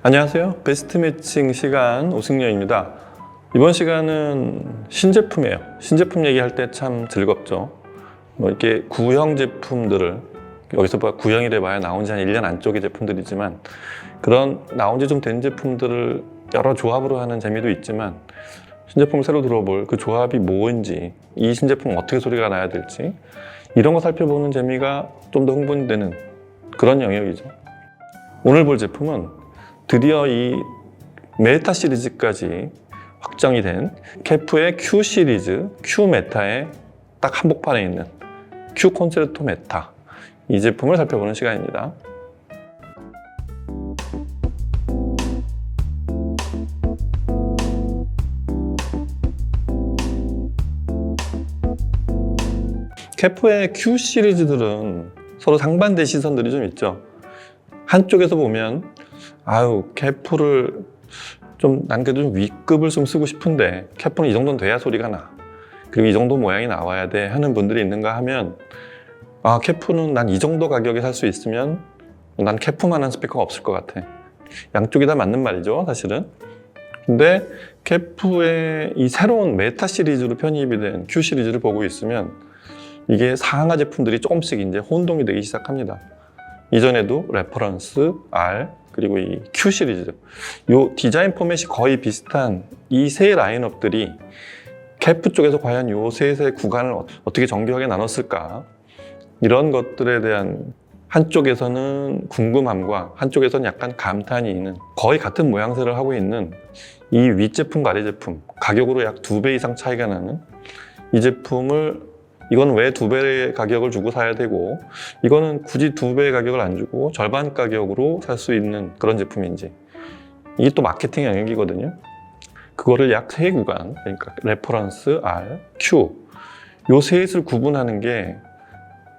안녕하세요. 베스트 매칭 시간 오승려입니다. 이번 시간은 신제품이에요. 신제품 얘기할 때 참 즐겁죠. 이렇게 구형 제품들을, 여기서 구형이래 봐야 나온 지 한 1년 안쪽의 제품들이지만, 그런 나온 지 좀 된 제품들을 여러 조합으로 하는 재미도 있지만, 신제품을 새로 들어볼 그 조합이 뭔지, 이 신제품은 어떻게 소리가 나야 될지, 이런 거 살펴보는 재미가 좀 더 흥분되는 그런 영역이죠. 오늘 볼 제품은 드디어 이 메타 시리즈까지 확정이 된 케프의 Q 시리즈, Q 메타의 딱 한복판에 있는 Q 콘체르토 메타, 이 제품을 살펴보는 시간입니다. 케프의 Q 시리즈들은 서로 상반된 시선들이 좀 있죠. 한쪽에서 보면 케프를 난 그래도 좀 위급을 좀 쓰고 싶은데 케프는 이 정도는 돼야 소리가 나, 그리고 이 정도 모양이 나와야 돼 하는 분들이 있는가 하면, 케프는 난 이 정도 가격에 살 수 있으면 난 케프만한 스피커가 없을 것 같아. 양쪽이 다 맞는 말이죠, 사실은. 근데 케프의 이 새로운 메타 시리즈로 편입이 된 Q 시리즈를 보고 있으면 이게 상하 제품들이 조금씩 이제 혼동이 되기 시작합니다. 이전에도 레퍼런스, R, 그리고 이 Q 시리즈, 이 디자인 포맷이 거의 비슷한 이 세 라인업들이 케프 쪽에서 과연 이 셋의 구간을 어떻게 정교하게 나눴을까, 이런 것들에 대한 한쪽에서는 궁금함과 한쪽에서는 약간 감탄이 있는, 거의 같은 모양새를 하고 있는 이 윗제품과 아래제품, 가격으로 약 2배 이상 차이가 나는 이 제품을, 이건 왜 2배의 가격을 주고 사야 되고, 이거는 굳이 2배의 가격을 안 주고 절반 가격으로 살 수 있는 그런 제품인지, 이게 또 마케팅 영역이거든요. 그거를 약 3구간, 그러니까 레퍼런스, R, Q, 요 셋을 구분하는 게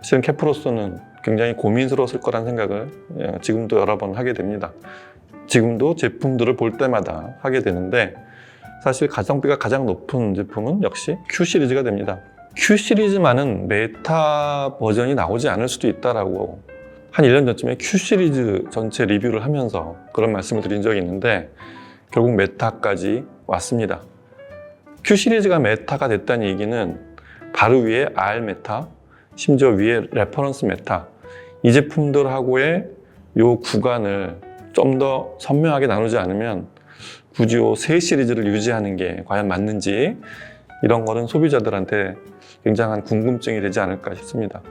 실은 케프로서는 굉장히 고민스러웠을 거란 생각을 지금도 여러 번 하게 됩니다. 지금도 제품들을 볼 때마다 하게 되는데, 사실 가성비가 가장 높은 제품은 역시 Q 시리즈가 됩니다. Q 시리즈만은 메타 버전이 나오지 않을 수도 있다라고 한 1년 전쯤에 Q 시리즈 전체 리뷰를 하면서 그런 말씀을 드린 적이 있는데, 결국 메타까지 왔습니다. Q 시리즈가 메타가 됐다는 얘기는 바로 위에 R 메타, 심지어 위에 레퍼런스 메타, 이 제품들하고의 요 구간을 좀 더 선명하게 나누지 않으면 굳이 요 세 시리즈를 유지하는 게 과연 맞는지, 이런 거는 소비자들한테 굉장한 궁금증이 되지 않을까 싶습니다.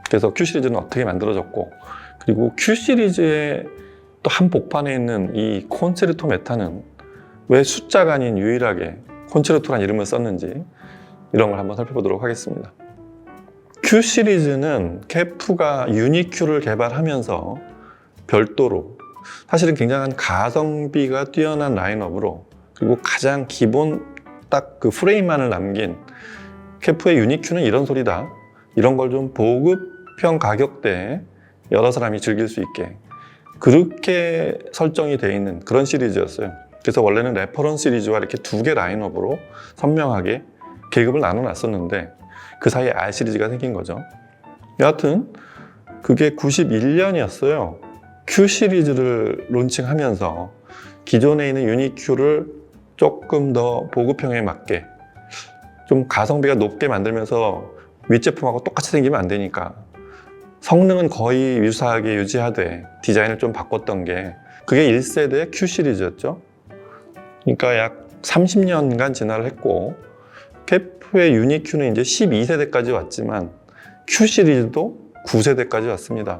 그래서 Q 시리즈는 어떻게 만들어졌고, 그리고 Q 시리즈의 또 한복판에 있는 이 콘체르토 메타는 왜 숫자가 아닌 유일하게 콘체르토란 이름을 썼는지, 이런 걸 한번 살펴보도록 하겠습니다. Q 시리즈는 케프가 유니큐를 개발하면서 별도로 사실은 굉장한 가성비가 뛰어난 라인업으로, 그리고 가장 기본 딱 그 프레임만을 남긴 케프의 유니큐는 이런 소리다, 이런 걸 좀 보급형 가격대에 여러 사람이 즐길 수 있게 그렇게 설정이 되어 있는 그런 시리즈였어요. 그래서 원래는 레퍼런스 시리즈와 이렇게 2개 라인업으로 선명하게 계급을 나눠 놨었는데, 그 사이에 R 시리즈가 생긴 거죠. 여하튼 그게 91년이었어요. Q 시리즈를 론칭하면서 기존에 있는 유니큐를 조금 더 보급형에 맞게 좀 가성비가 높게 만들면서 윗제품하고 똑같이 생기면 안 되니까 성능은 거의 유사하게 유지하되 디자인을 좀 바꿨던 게, 그게 1세대 Q 시리즈였죠. 그러니까 약 30년간 진화를 했고, 케프의 유니큐는 이제 12세대까지 왔지만 Q 시리즈도 9세대까지 왔습니다.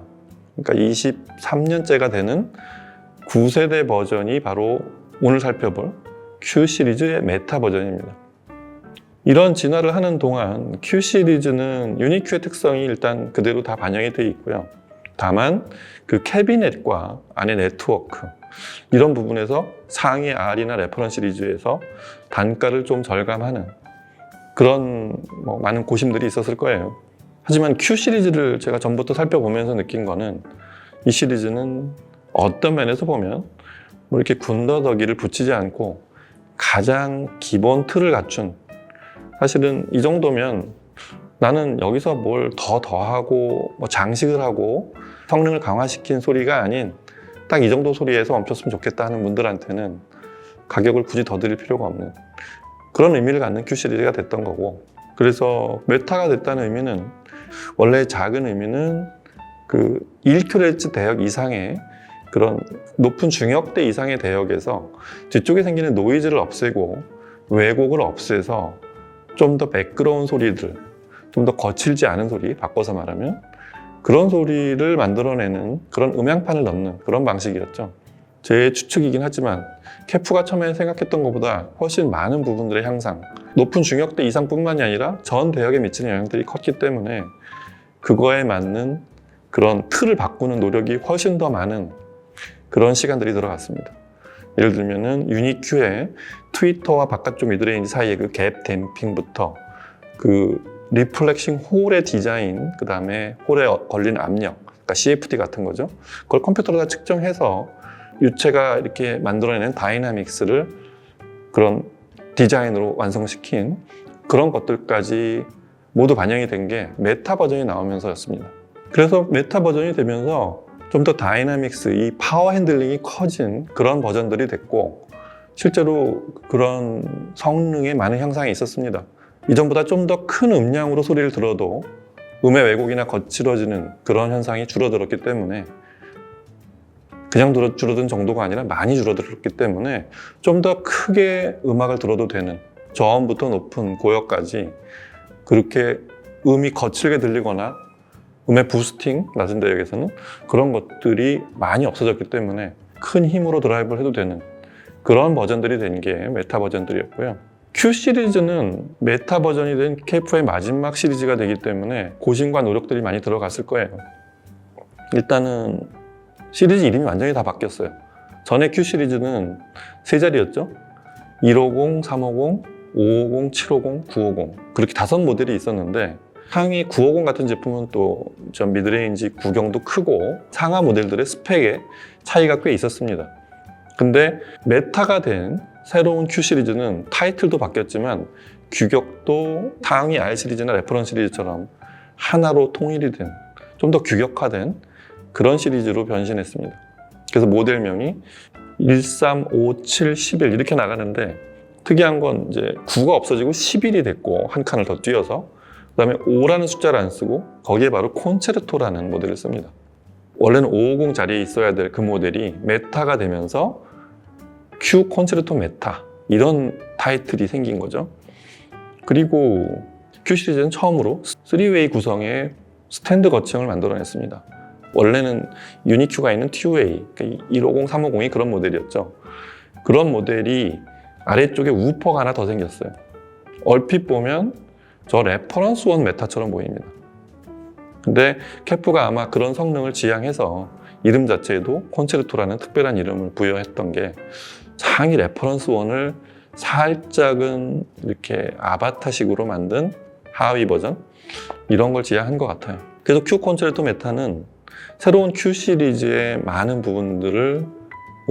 그러니까 23년째가 되는 9세대 버전이 바로 오늘 살펴볼 Q 시리즈의 메타 버전입니다. 이런 진화를 하는 동안 Q 시리즈는 유니큐의 특성이 일단 그대로 다 반영이 되어 있고요. 다만 그 캐비넷과 안의 네트워크, 이런 부분에서 상위 R이나 레퍼런스 시리즈에서 단가를 좀 절감하는 그런 많은 고심들이 있었을 거예요. 하지만 Q 시리즈를 제가 전부터 살펴보면서 느낀 거는, 이 시리즈는 어떤 면에서 보면 이렇게 군더더기를 붙이지 않고 가장 기본 틀을 갖춘, 사실은 이 정도면 나는 여기서 뭘 더하고 장식을 하고 성능을 강화시킨 소리가 아닌 딱 이 정도 소리에서 멈췄으면 좋겠다 하는 분들한테는 가격을 굳이 더 드릴 필요가 없는 그런 의미를 갖는 Q 시리즈가 됐던 거고, 그래서 메타가 됐다는 의미는 원래 작은 의미는 그 1kHz 대역 이상의 그런 높은 중역대 이상의 대역에서 뒤쪽에 생기는 노이즈를 없애고 왜곡을 없애서 좀 더 매끄러운 소리들, 좀 더 거칠지 않은 소리, 바꿔서 말하면 그런 소리를 만들어내는 그런 음향판을 넣는 그런 방식이었죠. 제 추측이긴 하지만 케프가 처음에 생각했던 것보다 훨씬 많은 부분들의 향상, 높은 중역대 이상뿐만이 아니라 전 대역에 미치는 영향들이 컸기 때문에 그거에 맞는 그런 틀을 바꾸는 노력이 훨씬 더 많은 그런 시간들이 들어갔습니다. 예를 들면은 유니큐의 트위터와 바깥쪽 미드레인지 사이의 그 갭 댐핑부터 그 리플렉싱 홀의 디자인, 그 다음에 홀에 걸린 압력, 그러니까 CFD 같은 거죠. 그걸 컴퓨터로 다 측정해서 유체가 이렇게 만들어내는 다이나믹스를 그런 디자인으로 완성시킨 그런 것들까지 모두 반영이 된 게 메타 버전이 나오면서였습니다. 그래서 메타 버전이 되면서 좀 더 다이나믹스, 이 파워 핸들링이 커진 그런 버전들이 됐고, 실제로 그런 성능의 많은 향상이 있었습니다. 이전보다 좀 더 큰 음량으로 소리를 들어도 음의 왜곡이나 거칠어지는 그런 현상이 줄어들었기 때문에, 그냥 줄어든 정도가 아니라 많이 줄어들었기 때문에 좀 더 크게 음악을 들어도 되는, 저음부터 높은 고역까지 그렇게 음이 거칠게 들리거나 음의 부스팅, 낮은 대역에서는 그런 것들이 많이 없어졌기 때문에 큰 힘으로 드라이브를 해도 되는 그런 버전들이 된 게 메타 버전들이었고요. Q 시리즈는 메타 버전이 된 KF-의 마지막 시리즈가 되기 때문에 고심과 노력들이 많이 들어갔을 거예요. 일단은 시리즈 이름이 완전히 다 바뀌었어요. 전에 Q 시리즈는 세 자리였죠. 150, 350, 550, 750, 950 그렇게 5모델이 있었는데, 상위 950 같은 제품은 또 좀 미드레인지 구경도 크고 상하 모델들의 스펙에 차이가 꽤 있었습니다. 근데 메타가 된 새로운 Q 시리즈는 타이틀도 바뀌었지만 규격도 상위 R 시리즈나 레퍼런스 시리즈처럼 하나로 통일이 된, 좀 더 규격화된 그런 시리즈로 변신했습니다. 그래서 모델명이 13, 5, 7, 11 이렇게 나가는데, 특이한 건 이제 9가 없어지고 11이 됐고, 한 칸을 더 띄어서, 그 다음에 5라는 숫자를 안 쓰고 거기에 바로 콘체르토라는 모델을 씁니다. 원래는 550 자리에 있어야 될 그 모델이 메타가 되면서 Q 콘체르토 메타, 이런 타이틀이 생긴 거죠. 그리고 Q 시리즈는 처음으로 3웨이 구성의 스탠드 거치형을 만들어냈습니다. 원래는 유니큐가 있는 2웨이, 그러니까 150, 350이 그런 모델이었죠. 그런 모델이 아래쪽에 우퍼가 하나 더 생겼어요. 얼핏 보면 저 레퍼런스 원 메타처럼 보입니다. 근데 케프가 아마 그런 성능을 지향해서 이름 자체에도 콘체르토라는 특별한 이름을 부여했던 게, 상위 레퍼런스 원을 살짝은 이렇게 아바타식으로 만든 하위 버전, 이런 걸 지향한 것 같아요. 그래서 Q 콘체르토 메타는 새로운 Q 시리즈의 많은 부분들을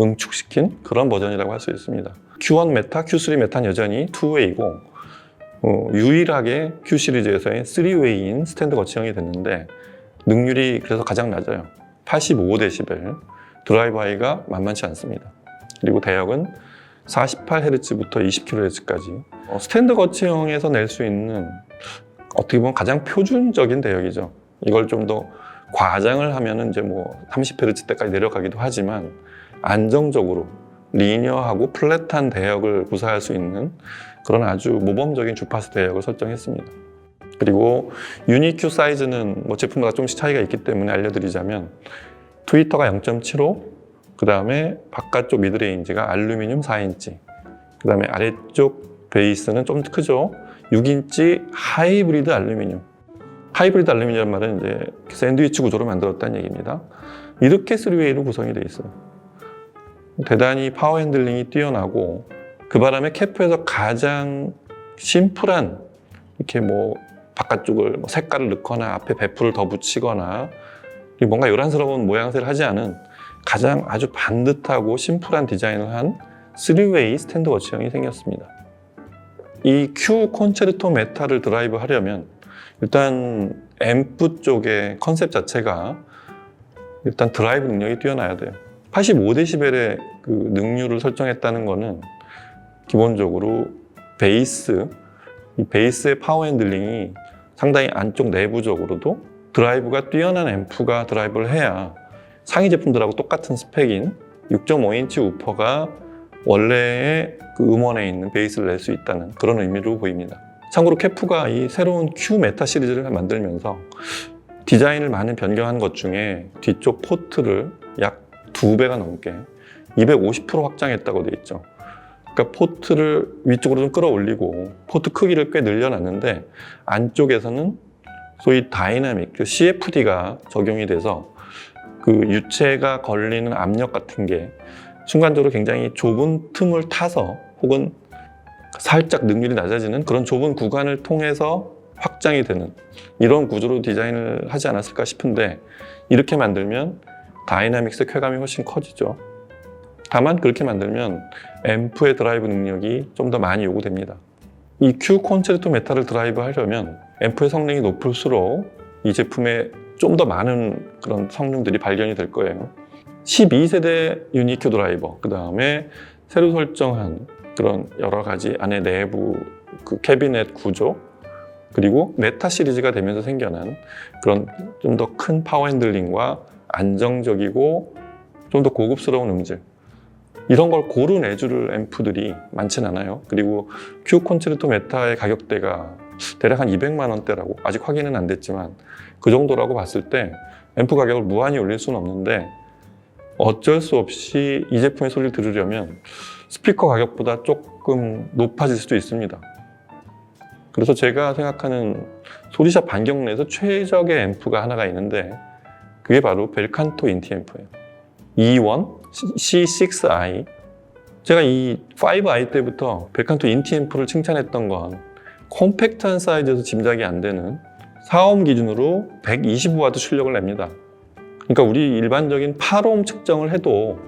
응축시킨 그런 버전이라고 할 수 있습니다. Q1 메타, Q3 메타는 여전히 2웨이고, 유일하게 Q 시리즈에서의 3웨이인 스탠드 거치형이 됐는데, 능률이 그래서 가장 낮아요. 85dB, 드라이브 하이가 만만치 않습니다. 그리고 대역은 48Hz부터 20kHz까지 스탠드 거치형에서 낼 수 있는, 어떻게 보면 가장 표준적인 대역이죠. 이걸 좀 더 과장을 하면은 이제 뭐 30Hz대까지 내려가기도 하지만, 안정적으로 리니어하고 플랫한 대역을 구사할 수 있는 그런 아주 모범적인 주파수 대역을 설정했습니다. 그리고 유니큐 사이즈는 뭐 제품마다 조금씩 차이가 있기 때문에 알려드리자면, 트위터가 0.75, 그 다음에 바깥쪽 미드레인지가 알루미늄 4인치, 그 다음에 아래쪽 베이스는 좀 크죠. 6인치 하이브리드 알루미늄. 하이브리드 알루미늄이란 말은 이제 샌드위치 구조로 만들었다는 얘기입니다. 이렇게 3웨이로 구성이 되어 있어요. 대단히 파워 핸들링이 뛰어나고, 그 바람에 케프에서 가장 심플한, 이렇게 뭐 바깥쪽을 뭐 색깔을 넣거나 앞에 배풀을 더 붙이거나 뭔가 요란스러운 모양새를 하지 않은 가장 아주 반듯하고 심플한 디자인을 한 3웨이 스탠드 워치형이 생겼습니다. 이 Q 콘체르토 메타를 드라이브 하려면 일단 앰프 쪽의 컨셉 자체가 일단 드라이브 능력이 뛰어나야 돼요. 85dB의 그 능률을 설정했다는 거는 기본적으로 이 베이스의 파워 핸들링이 상당히 안쪽 내부적으로도 드라이브가 뛰어난 앰프가 드라이브를 해야 상위 제품들하고 똑같은 스펙인 6.5인치 우퍼가 원래의 그 음원에 있는 베이스를 낼 수 있다는 그런 의미로 보입니다. 참고로 캐프가 이 새로운 Q 메타 시리즈를 만들면서 디자인을 많이 변경한 것 중에 뒤쪽 포트를 약 2배가 넘게 250% 확장했다고 되어 있죠. 그러니까 포트를 위쪽으로 좀 끌어올리고 포트 크기를 꽤 늘려놨는데 안쪽에서는 소위 다이나믹, CFD가 적용이 돼서 그 유체가 걸리는 압력 같은 게 순간적으로 굉장히 좁은 틈을 타서 혹은 살짝 능률이 낮아지는 그런 좁은 구간을 통해서 확장이 되는 이런 구조로 디자인을 하지 않았을까 싶은데, 이렇게 만들면 다이나믹스의 쾌감이 훨씬 커지죠. 다만 그렇게 만들면 앰프의 드라이브 능력이 좀 더 많이 요구됩니다. 이 Q 콘체르토 메타를 드라이브 하려면 앰프의 성능이 높을수록 이 제품에 좀 더 많은 그런 성능들이 발견이 될 거예요. 12세대 유니큐 드라이버, 그 다음에 새로 설정한 그런 여러 가지 안에 내부 그 캐비넷 구조, 그리고 메타 시리즈가 되면서 생겨난 그런 좀 더 큰 파워 핸들링과 안정적이고 좀 더 고급스러운 음질, 이런 걸 고루 내줄 앰프들이 많진 않아요. 그리고 Q 콘체르토 메타의 가격대가 대략 한 200만 원대라고, 아직 확인은 안 됐지만 그 정도라고 봤을 때 앰프 가격을 무한히 올릴 수는 없는데, 어쩔 수 없이 이 제품의 소리를 들으려면 스피커 가격보다 조금 높아질 수도 있습니다. 그래서 제가 생각하는 소리샵 반경 내에서 최적의 앰프가 하나가 있는데, 그게 바로 벨칸토 인티 앰프예요. E1 C6i. 제가 이 5i 때부터 벨칸토 인티 앰프를 칭찬했던 건 콤팩트한 사이즈에서 짐작이 안 되는 4옴 기준으로 125W 출력을 냅니다. 그러니까 우리 일반적인 8옴 측정을 해도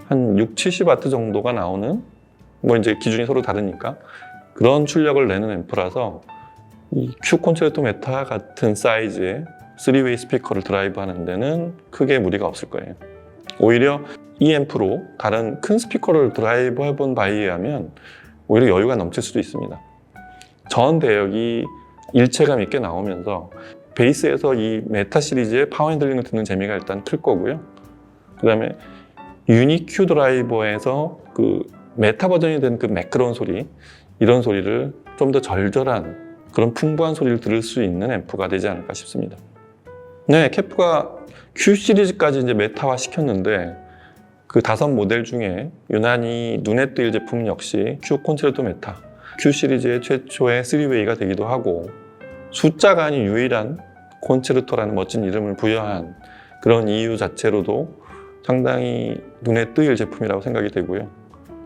한 60-70W 정도가 나오는, 뭐 이제 기준이 서로 다르니까 그런 출력을 내는 앰프라서 이 Q 콘체르토 메타 같은 사이즈의 3웨이 스피커를 드라이브 하는 데는 크게 무리가 없을 거예요. 오히려 이 앰프로 다른 큰 스피커를 드라이브 해본 바에 의하면 오히려 여유가 넘칠 수도 있습니다. 전 대역이 일체감 있게 나오면서 베이스에서 이 메타 시리즈의 파워 핸들링을 듣는 재미가 일단 클 거고요. 그 다음에 유니큐 드라이버에서 그 메타 버전이 된 그 매끄러운 소리, 이런 소리를 좀 더 절절한 그런 풍부한 소리를 들을 수 있는 앰프가 되지 않을까 싶습니다. 네, 캐프가 Q 시리즈까지 이제 메타화 시켰는데, 그 5모델 중에 유난히 눈에 띄일 제품 역시 Q 콘체르토 메타, Q 시리즈의 최초의 3웨이가 되기도 하고, 숫자가 아닌 유일한 콘체르토라는 멋진 이름을 부여한 그런 이유 자체로도 상당히 눈에 띄일 제품이라고 생각이 되고요.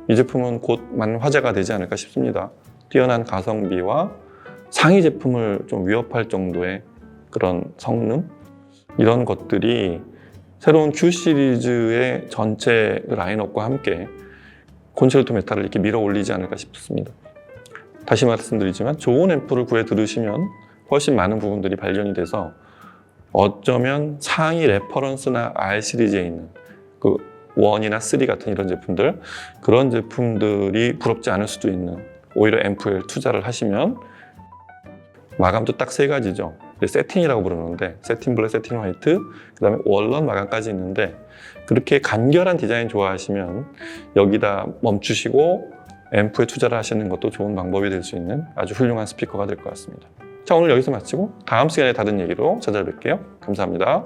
이 제품은 곧 많은 화제가 되지 않을까 싶습니다. 뛰어난 가성비와 상위 제품을 좀 위협할 정도의 그런 성능, 이런 것들이 새로운 Q 시리즈의 전체 라인업과 함께 콘체르토 메타를 이렇게 밀어 올리지 않을까 싶습니다. 다시 말씀드리지만 좋은 앰프를 구해 들으시면 훨씬 많은 부분들이 발견이 돼서 어쩌면 상위 레퍼런스나 R 시리즈에 있는 그 1이나 3 같은 이런 제품들, 그런 제품들이 부럽지 않을 수도 있는, 오히려 앰프에 투자를 하시면 마감도 딱 3가지죠. 세팅이라고 부르는데, 세팅 블랙, 세팅 화이트, 그 다음에 원런 마감까지 있는데, 그렇게 간결한 디자인 좋아하시면 여기다 멈추시고 앰프에 투자를 하시는 것도 좋은 방법이 될 수 있는 아주 훌륭한 스피커가 될 것 같습니다. 자, 오늘 여기서 마치고 다음 시간에 다른 얘기로 찾아뵐게요. 감사합니다.